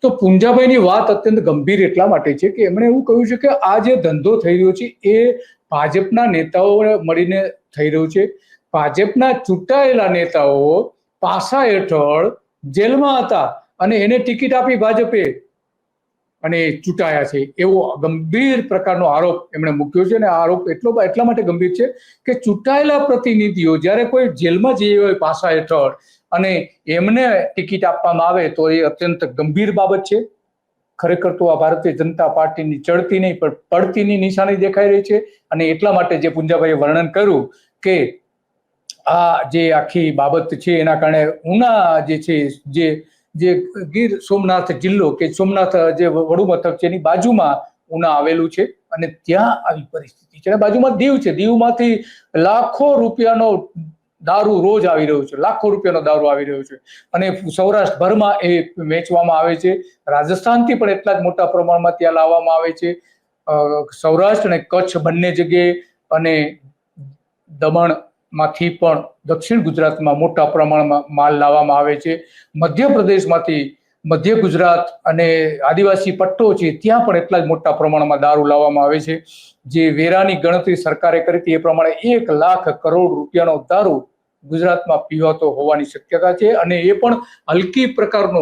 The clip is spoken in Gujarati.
તો પુંજાભાઈની વાત અત્યંત ગંભીર એટલા માટે છે કે એમણે એવું કહ્યું છે કે આ જે ધંધો થઈ રહ્યો છે એ ભાજપના નેતાઓ મળીને થઈ રહ્યું છે. ભાજપના ચૂંટાયેલા નેતાઓ પાસા હેઠળ જેલમાં હતા અને એને ટિકિટ આપી ભાજપે અને ચૂંટાયા છે, એવો ગંભીર પ્રકારનો આરોપ એમણે મૂક્યો છે. અને આ આરોપ એટલા માટે ગંભીર છે કે ચૂંટાયેલા પ્રતિનિધિઓ જ્યારે કોઈ જેલમાં જઈ હોય પાસા હેઠળ અને એમને ટિકિટ આપવામાં આવે તો એ અત્યંત ગંભીર બાબત છે. ખરેખર તો આ ભારતીય જનતા પાર્ટીની ચડતી નહીં પણ પડતીની નિશાની દેખાઈ રહી છે. અને એટલા માટે જે પુંજાભાઈએ વર્ણન કર્યું કે આ જે આખી બાબત છે એના કારણે ઉના જે છે જે ગીર સોમનાથ જિલ્લો કે સોમનાથ જે વડુ મથક છે એની બાજુમાં ઉના આવેલું છે અને ત્યાં આવી પરિસ્થિતિ છે. બાજુમાં દીવ છે, દીવમાંથી લાખો રૂપિયાનો દારૂ રોજ આવી રહ્યો છે, લાખો રૂપિયાનો દારૂ આવી રહ્યો છે અને સૌરાષ્ટ્રભરમાં એ વેચવામાં આવે છે. રાજસ્થાનથી પણ એટલા જ મોટા પ્રમાણમાં ત્યાં લાવવામાં આવે છે. સૌરાષ્ટ્ર અને કચ્છ બંને જગ્યાએ અને દમણમાંથી પણ દક્ષિણ ગુજરાતમાં મોટા પ્રમાણમાં માલ લાવવામાં આવે છે. મધ્યપ્રદેશમાંથી મધ્ય ગુજરાત અને આદિવાસી પટ્ટો છે ત્યાં પણ એટલા જ મોટા પ્રમાણમાં દારૂ લાવવામાં આવે છે. જે વેરાની ગણતરી સરકારે કરી હતી એ પ્રમાણે 1 લાખ કરોડ રૂપિયાનો દારૂ ગુજરાતમાં પીવાતો હોવાની શક્યતા છે અને એ પણ હલકી પ્રકારનો